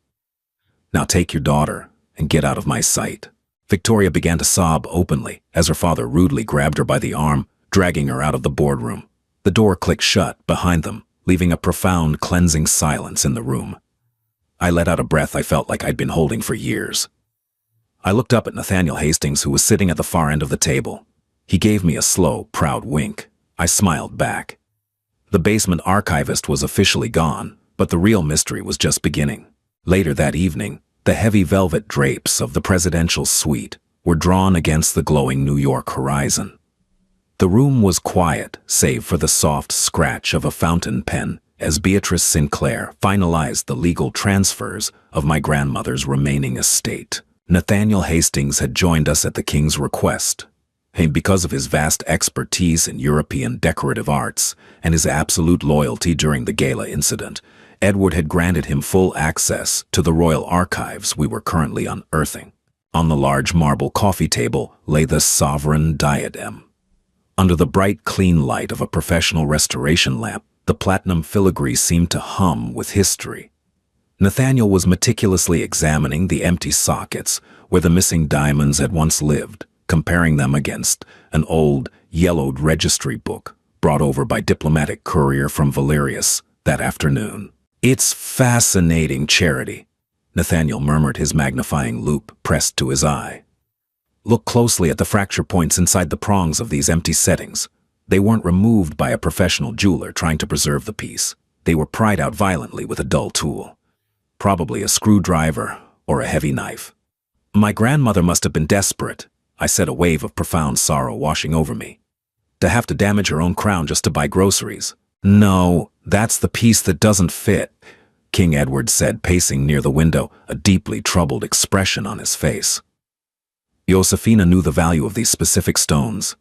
Now take your daughter and get out of my sight." Victoria began to sob openly as her father rudely grabbed her by the arm, dragging her out of the boardroom. The door clicked shut behind them, leaving a profound, cleansing silence in the room. I let out a breath I felt like I'd been holding for years. I looked up at Nathaniel Hastings, who was sitting at the far end of the table. He gave me a slow, proud wink. I smiled back. The basement archivist was officially gone, but the real mystery was just beginning. Later that evening, the heavy velvet drapes of the presidential suite were drawn against the glowing New York horizon. The room was quiet, save for the soft scratch of a fountain pen as Beatrice Sinclair finalized the legal transfers of my grandmother's remaining estate. Nathaniel Hastings had joined us at the king's request. Because of his vast expertise in European decorative arts and his absolute loyalty during the gala incident, Edward had granted him full access to the royal archives we were currently unearthing. On the large marble coffee table lay the sovereign diadem. Under the bright, clean light of a professional restoration lamp, The platinum filigree seemed to hum with history. Nathaniel was meticulously examining the empty sockets where the missing diamonds had once lived, comparing them against an old, yellowed registry book brought over by diplomatic courier from Heiress that afternoon. "It's fascinating, Charity," Nathaniel murmured, his magnifying loupe pressed to his eye. "Look closely at the fracture points inside the prongs of these empty settings. They weren't removed by a professional jeweler trying to preserve the piece. They were pried out violently with a dull tool. Probably a screwdriver or a heavy knife." "My grandmother must have been desperate," I said, a wave of profound sorrow washing over me. "To have to damage her own crown just to buy groceries." "No, that's the piece that doesn't fit," King Edward said, pacing near the window, a deeply troubled expression on his face. Josefina knew the value of these specific stones.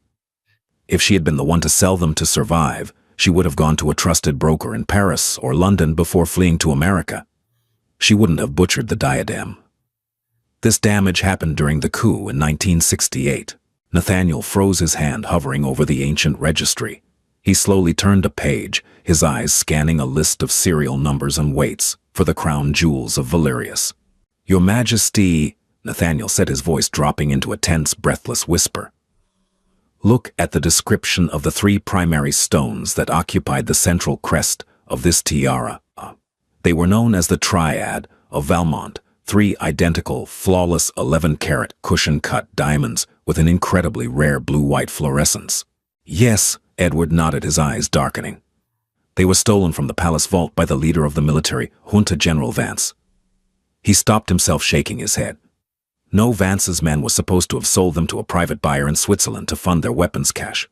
If she had been the one to sell them to survive, she would have gone to a trusted broker in Paris or London before fleeing to America. She wouldn't have butchered the diadem. This damage happened during the coup in 1968. Nathaniel froze, his hand hovering over the ancient registry. He slowly turned a page, his eyes scanning a list of serial numbers and weights for the crown jewels of Heiress. "Your Majesty," Nathaniel said, his voice dropping into a tense, breathless whisper. "Look at the description of the 3 primary stones that occupied the central crest of this tiara. They were known as the Triad of Valmont, 3 identical, flawless 11-carat cushion-cut diamonds with an incredibly rare blue-white fluorescence." "Yes," Edward nodded, his eyes darkening. "They were stolen from the palace vault by the leader of the military junta, General Vance." He stopped himself, shaking his head. No, Vance's men was supposed to have sold them to a private buyer in Switzerland to fund their weapons cache.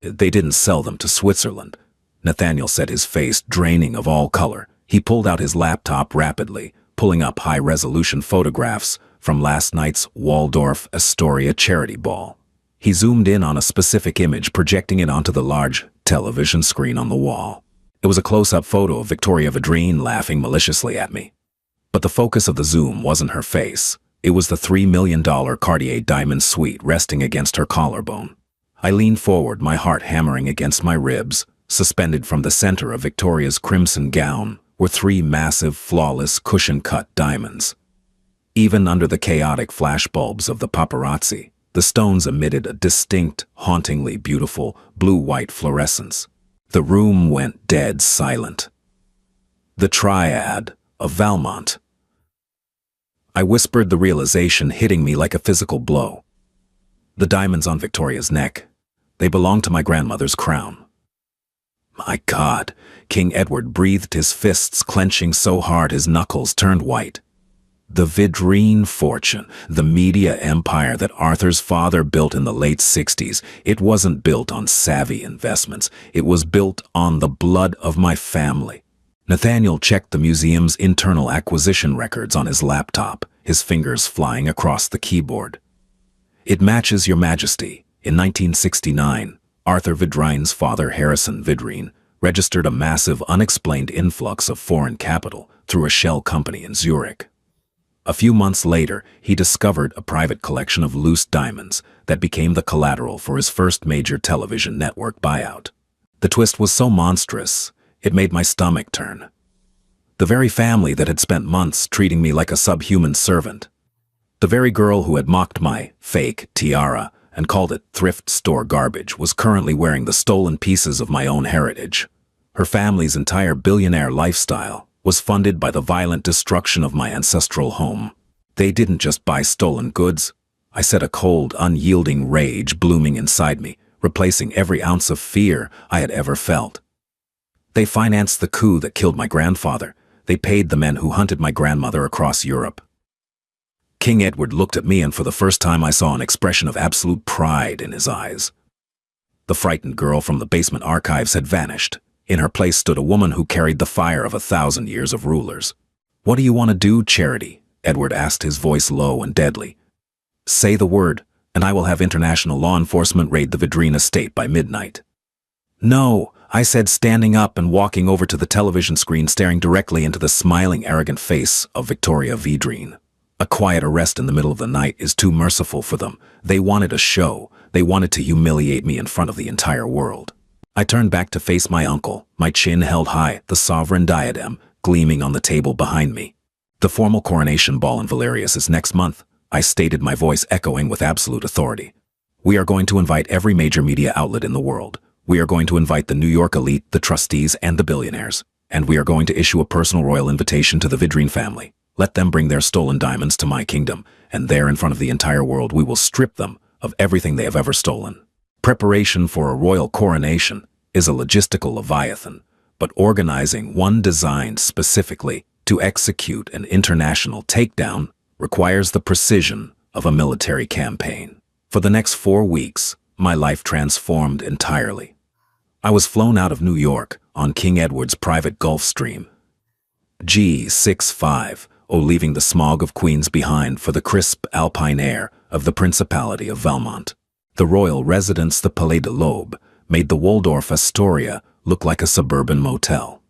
"They didn't sell them to Switzerland," Nathaniel said, his face draining of all color. He pulled out his laptop rapidly, pulling up high-resolution photographs from last night's Waldorf Astoria charity ball. He zoomed in on a specific image, projecting it onto the large television screen on the wall. It was a close-up photo of Victoria Vidrine laughing maliciously at me. But the focus of the zoom wasn't her face. It was the $3 million Cartier diamond suite resting against her collarbone. I leaned forward, my heart hammering against my ribs. Suspended from the center of Victoria's crimson gown were 3 massive, flawless, cushion-cut diamonds. Even under the chaotic flashbulbs of the paparazzi, the stones emitted a distinct, hauntingly beautiful, blue-white fluorescence. The room went dead silent. "The Triad of Valmont." I whispered, the realization hitting me like a physical blow. The diamonds on Victoria's neck, they belonged to my grandmother's crown. My God, King Edward breathed, his fists clenching so hard his knuckles turned white. The Vidrine fortune, the media empire that Arthur's father built in the late 60s, it wasn't built on savvy investments. It was built on the blood of my family. Nathaniel checked the museum's internal acquisition records on his laptop, his fingers flying across the keyboard. "It matches, Your Majesty. In 1969, Arthur Vidrine's father, Harrison Vidrine, registered a massive, unexplained influx of foreign capital through a shell company in Zurich. A few months later, he discovered a private collection of loose diamonds that became the collateral for his first major television network buyout. The twist was so monstrous, it made my stomach turn. The very family that had spent months treating me like a subhuman servant. The very girl who had mocked my fake tiara and called it thrift store garbage was currently wearing the stolen pieces of my own heritage. Her family's entire billionaire lifestyle was funded by the violent destruction of my ancestral home. They didn't just buy stolen goods. I said, a cold, unyielding rage blooming inside me, replacing every ounce of fear I had ever felt. They financed the coup that killed my grandfather. They paid the men who hunted my grandmother across Europe. King Edward looked at me, and for the first time I saw an expression of absolute pride in his eyes. The frightened girl from the basement archives had vanished. In her place stood a woman who carried the fire of 1,000 years of rulers. "What do you want to do, Charity?" Edward asked, his voice low and deadly. "Say the word, and I will have international law enforcement raid the Vidrine estate by midnight." "No," I said, standing up and walking over to the television screen, staring directly into the smiling, arrogant face of Victoria Vidrine. A quiet arrest in the middle of the night is too merciful for them. They wanted a show. They wanted to humiliate me in front of the entire world. I turned back to face my uncle, my chin held high, the sovereign diadem gleaming on the table behind me. The formal coronation ball in Valerius is next month, I stated, my voice echoing with absolute authority. We are going to invite every major media outlet in the world. We are going to invite the New York elite, the trustees, and the billionaires. And we are going to issue a personal royal invitation to the Vidrine family. Let them bring their stolen diamonds to my kingdom, and there in front of the entire world we will strip them of everything they have ever stolen. Preparation for a royal coronation is a logistical leviathan, but organizing one designed specifically to execute an international takedown requires the precision of a military campaign. For the next 4 weeks, my life transformed entirely. I was flown out of New York on King Edward's private Gulfstream G65, leaving the smog of Queens behind for the crisp alpine air of the Principality of Valmont. The royal residence, the Palais de l'Aube, made the Waldorf Astoria look like a suburban motel.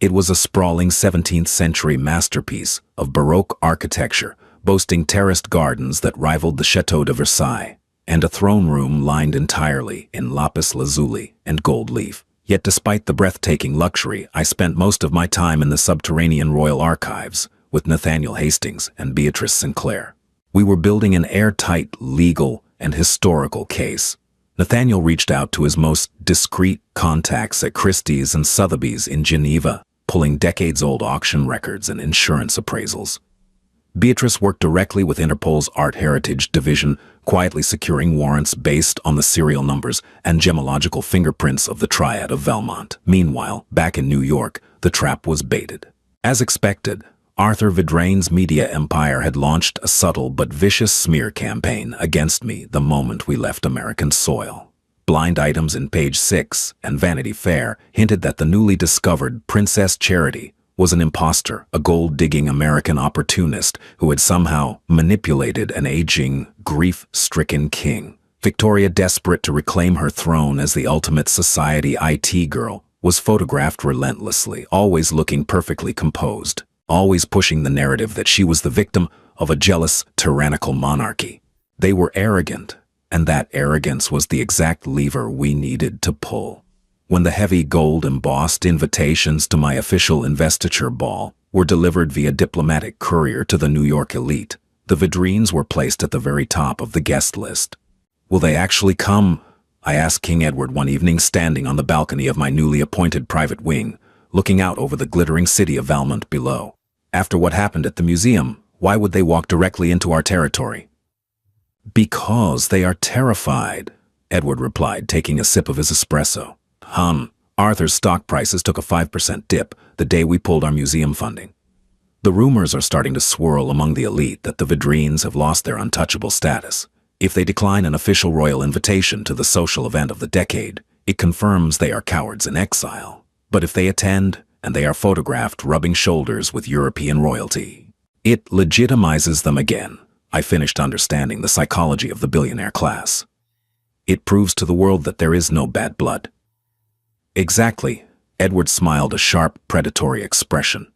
It was a sprawling 17th-century masterpiece of Baroque architecture, boasting terraced gardens that rivaled the Château de Versailles, and a throne room lined entirely in lapis lazuli and gold leaf. Yet despite the breathtaking luxury, I spent most of my time in the subterranean royal archives with Nathaniel Hastings and Beatrice Sinclair. We were building an airtight legal and historical case. Nathaniel reached out to his most discreet contacts at Christie's and Sotheby's in Geneva, pulling decades-old auction records and insurance appraisals. Beatrice worked directly with Interpol's Art Heritage Division, quietly securing warrants based on the serial numbers and gemological fingerprints of the Triad of Valmont. Meanwhile, back in New York, the trap was baited. As expected, Arthur Vidraine's media empire had launched a subtle but vicious smear campaign against me the moment we left American soil. Blind items in Page 6 and Vanity Fair hinted that the newly discovered Princess Charity was an imposter, a gold-digging American opportunist who had somehow manipulated an aging, grief-stricken king. Victoria, desperate to reclaim her throne as the ultimate society IT girl, was photographed relentlessly, always looking perfectly composed, always pushing the narrative that she was the victim of a jealous, tyrannical monarchy. They were arrogant, and that arrogance was the exact lever we needed to pull. When the heavy gold-embossed invitations to my official investiture ball were delivered via diplomatic courier to the New York elite, the Vidrines were placed at the very top of the guest list. "Will they actually come?" I asked King Edward one evening, standing on the balcony of my newly appointed private wing, looking out over the glittering city of Valmont below. "After what happened at the museum, why would they walk directly into our territory?" "Because they are terrified," Edward replied, taking a sip of his espresso. Arthur's stock prices took a 5% dip the day we pulled our museum funding. The rumors are starting to swirl among the elite that the Vidrines have lost their untouchable status. If they decline an official royal invitation to the social event of the decade, it confirms they are cowards in exile. But if they attend, and they are photographed rubbing shoulders with European royalty, it legitimizes them again. I finished understanding the psychology of the billionaire class. It proves to the world that there is no bad blood. Exactly. Edward smiled, a sharp, predatory expression.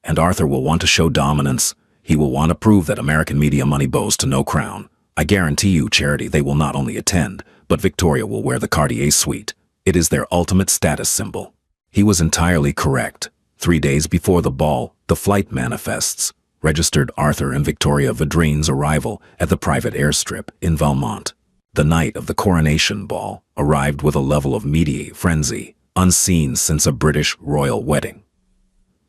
And Arthur will want to show dominance. He will want to prove that American media money bows to no crown. I guarantee you, Charity, they will not only attend, but Victoria will wear the Cartier suite. It is their ultimate status symbol. He was entirely correct. 3 days before the ball, the flight manifests registered Arthur and Victoria Vidrine's arrival at the private airstrip in Valmont. The night of the coronation ball arrived with a level of media frenzy unseen since a British royal wedding.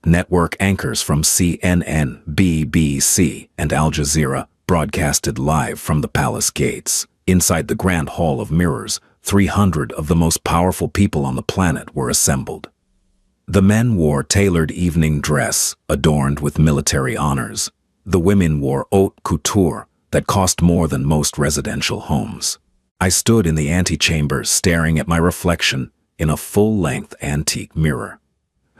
Network anchors from CNN, BBC, and Al Jazeera broadcasted live from the palace gates. Inside the grand hall of mirrors, 300 of the most powerful people on the planet were assembled. The men wore tailored evening dress adorned with military honors. The women wore haute couture that cost more than most residential homes. I stood in the antechamber staring at my reflection in a full-length antique mirror.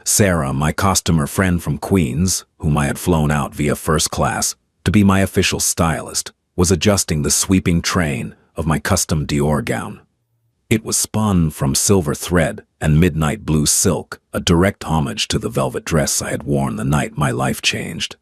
Sarah, my costumer friend from Queens, whom I had flown out via first class to be my official stylist, was adjusting the sweeping train of my custom Dior gown. It was spun from silver thread and midnight blue silk, a direct homage to the velvet dress I had worn the night my life changed.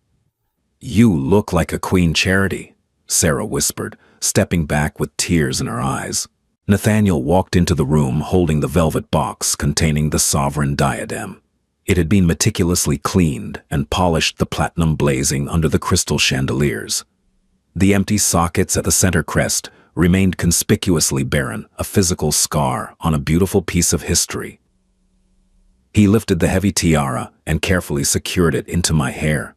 "You look like a queen, Charity," Sarah whispered, stepping back with tears in her eyes. Nathaniel walked into the room holding the velvet box containing the sovereign diadem. It had been meticulously cleaned and polished, the platinum blazing under the crystal chandeliers. The empty sockets at the center crest remained conspicuously barren, a physical scar on a beautiful piece of history. He lifted the heavy tiara and carefully secured it into my hair.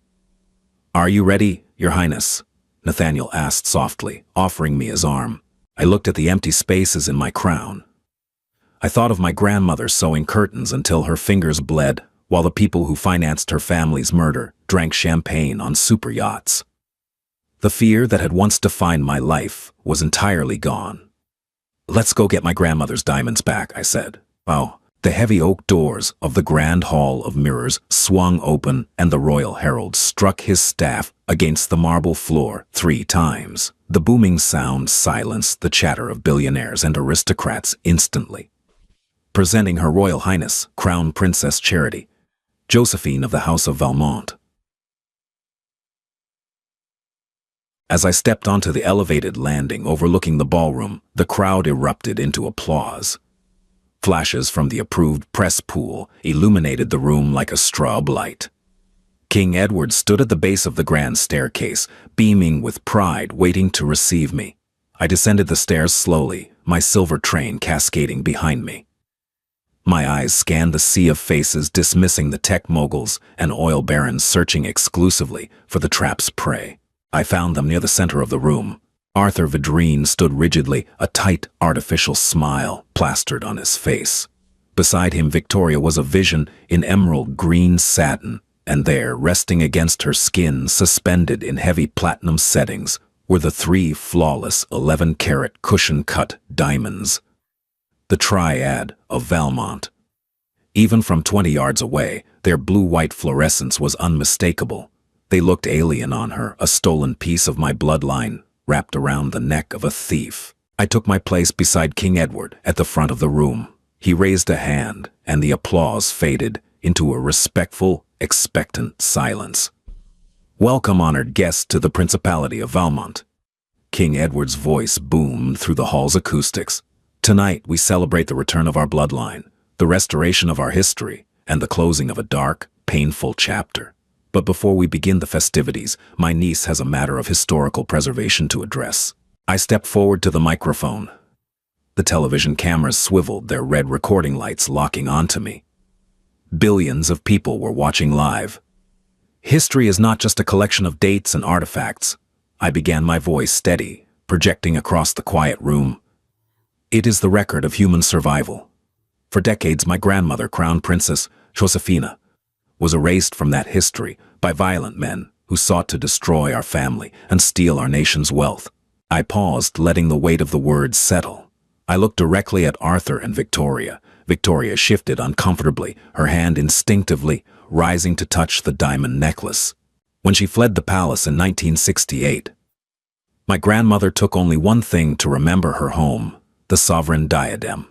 "Are you ready, Your Highness?" Nathaniel asked softly, offering me his arm. I looked at the empty spaces in my crown. I thought of my grandmother sewing curtains until her fingers bled, while the people who financed her family's murder drank champagne on super yachts. The fear that had once defined my life was entirely gone. "Let's go get my grandmother's diamonds back," I said. Wow. The heavy oak doors of the Grand Hall of Mirrors swung open and the royal herald struck his staff against the marble floor 3 times. The booming sound silenced the chatter of billionaires and aristocrats instantly. Presenting Her Royal Highness, Crown Princess Charity, Josephine of the House of Valmont. As I stepped onto the elevated landing overlooking the ballroom, the crowd erupted into applause. Flashes from the approved press pool illuminated the room like a strobe light. King Edward stood at the base of the grand staircase, beaming with pride, waiting to receive me. I descended the stairs slowly, my silver train cascading behind me. My eyes scanned the sea of faces, dismissing the tech moguls and oil barons searching exclusively for the trap's prey. I found them near the center of the room. Arthur Vidrine stood rigidly, a tight, artificial smile plastered on his face. Beside him, Victoria was a vision in emerald green satin, and there, resting against her skin, suspended in heavy platinum settings, were the 3 flawless 11-carat cushion-cut diamonds. The triad of Valmont. Even from 20 yards away, their blue-white fluorescence was unmistakable. They looked alien on her, a stolen piece of my bloodline, wrapped around the neck of a thief. I took my place beside King Edward at the front of the room. He raised a hand, and the applause faded into a respectful, expectant silence. "Welcome, honored guests, to the Principality of Valmont." King Edward's voice boomed through the hall's acoustics. "Tonight we celebrate the return of our bloodline, the restoration of our history, and the closing of a dark, painful chapter. But before we begin the festivities, my niece has a matter of historical preservation to address." I stepped forward to the microphone. The television cameras swiveled, their red recording lights locking onto me. Billions of people were watching live. History is not just a collection of dates and artifacts. I began, my voice steady, projecting across the quiet room. It is the record of human survival. For decades, my grandmother, Crown Princess Josephina, was erased from that history by violent men who sought to destroy our family and steal our nation's wealth. I paused, letting the weight of the words settle. I looked directly at Arthur and Victoria. Victoria shifted uncomfortably, her hand instinctively rising to touch the diamond necklace. When she fled the palace in 1968, my grandmother took only one thing to remember her home: the sovereign diadem.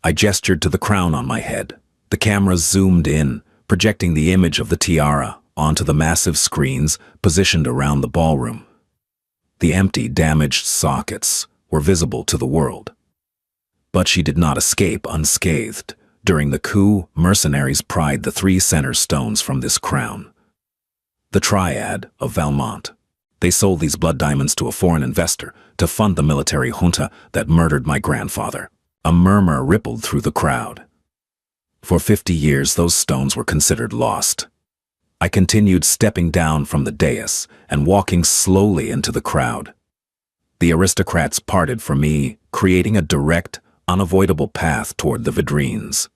I gestured to the crown on my head. The cameras zoomed in, projecting the image of the tiara onto the massive screens positioned around the ballroom. The empty, damaged sockets were visible to the world. But she did not escape unscathed. During the coup, mercenaries pried the 3 center stones from this crown. The triad of Valmont. They sold these blood diamonds to a foreign investor to fund the military junta that murdered my grandfather. A murmur rippled through the crowd. For 50 years, those stones were considered lost. I continued, stepping down from the dais and walking slowly into the crowd. The aristocrats parted for me, creating a direct, unavoidable path toward the Vidrines.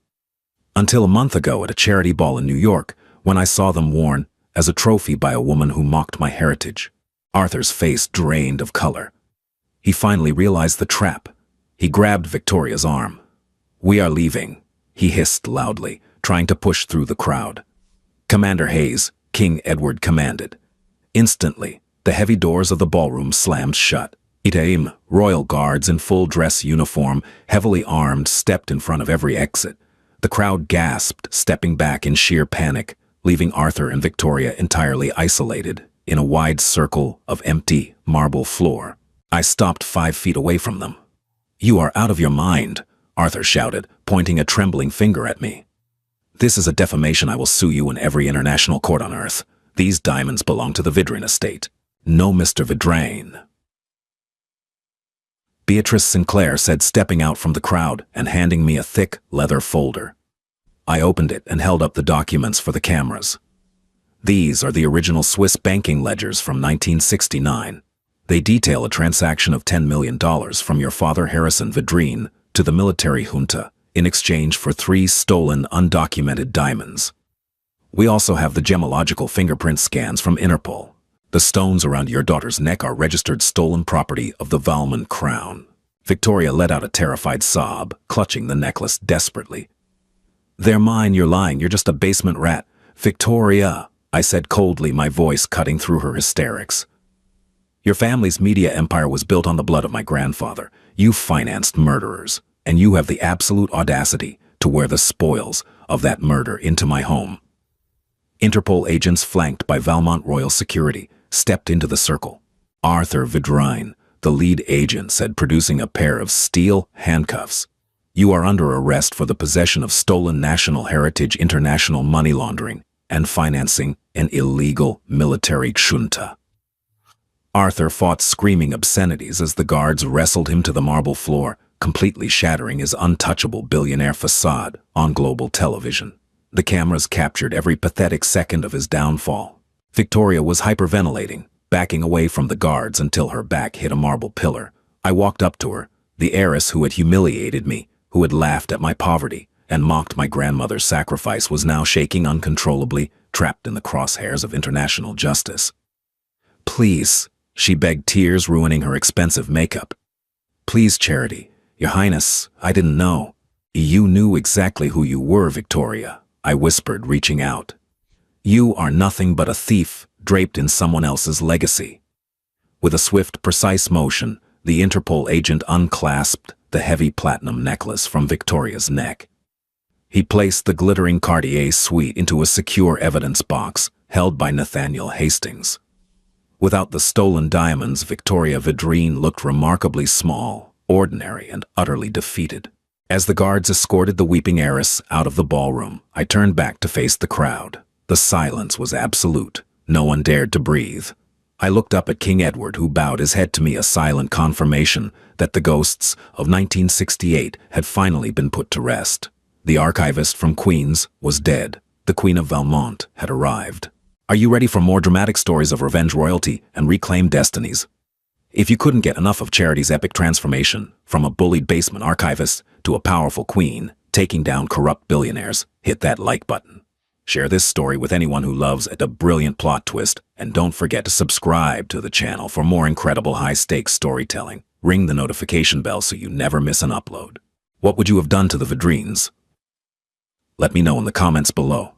Until a month ago at a charity ball in New York, when I saw them worn as a trophy by a woman who mocked my heritage. Arthur's face drained of color. He finally realized the trap. He grabbed Victoria's arm. "We are leaving," he hissed loudly, trying to push through the crowd. "Commander Hayes," King Edward commanded. Instantly, the heavy doors of the ballroom slammed shut. Itaim, royal guards in full dress uniform, heavily armed, stepped in front of every exit. The crowd gasped, stepping back in sheer panic, leaving Arthur and Victoria entirely isolated in a wide circle of empty marble floor. I stopped 5 feet away from them. "You are out of your mind," Arthur shouted, pointing a trembling finger at me. "This is a defamation. I will sue you in every international court on earth. These diamonds belong to the Vidrain estate. No, Mr. Vidrain," Beatrice Sinclair said, stepping out from the crowd and handing me a thick leather folder. I opened it and held up the documents for the cameras. "These are the original Swiss banking ledgers from 1969. They detail a transaction of $10 million from your father Heiress Vidrain to the military junta in exchange for 3 stolen, undocumented diamonds. We also have the gemological fingerprint scans from Interpol. The stones around your daughter's neck are registered stolen property of the Valmont crown." Victoria let out a terrified sob, clutching the necklace desperately. "They're mine. You're lying. You're just a basement rat." "Victoria," I said coldly, my voice cutting through her hysterics. "Your family's media empire was built on the blood of my grandfather. You financed murderers, and you have the absolute audacity to wear the spoils of that murder into my home." Interpol agents, flanked by Valmont Royal Security, stepped into the circle. Arthur Vidrain, the lead agent, said, producing a pair of steel handcuffs, "You are under arrest for the possession of stolen national heritage, international money laundering, and financing an illegal military junta." Arthur fought screaming obscenities as the guards wrestled him to the marble floor, completely shattering his untouchable billionaire facade on global television. The cameras captured every pathetic second of his downfall. Victoria was hyperventilating, backing away from the guards until her back hit a marble pillar. I walked up to her, the heiress who had humiliated me, who had laughed at my poverty and mocked my grandmother's sacrifice, was now shaking uncontrollably, trapped in the crosshairs of international justice. "Please," she begged, tears ruining her expensive makeup. "Please, Charity. Your Highness, I didn't know." "You knew exactly who you were, Victoria," I whispered, reaching out. "You are nothing but a thief draped in someone else's legacy." With a swift, precise motion, the Interpol agent unclasped the heavy platinum necklace from Victoria's neck. He placed the glittering Cartier suite into a secure evidence box held by Nathaniel Hastings. Without the stolen diamonds, Victoria Vidrain looked remarkably small, ordinary, and utterly defeated. As the guards escorted the weeping heiress out of the ballroom, I turned back to face the crowd. The silence was absolute. No one dared to breathe. I looked up at King Edward, who bowed his head to me, a silent confirmation that the ghosts of 1968 had finally been put to rest. The archivist from Queens was dead. The Queen of Valmont had arrived. Are you ready for more dramatic stories of revenge, royalty, and reclaimed destinies? If you couldn't get enough of Charity's epic transformation from a bullied basement archivist to a powerful queen taking down corrupt billionaires, hit that like button. Share this story with anyone who loves a brilliant plot twist, and don't forget to subscribe to the channel for more incredible high-stakes storytelling. Ring the notification bell so you never miss an upload. What would you have done to the Vidrains? Let me know in the comments below.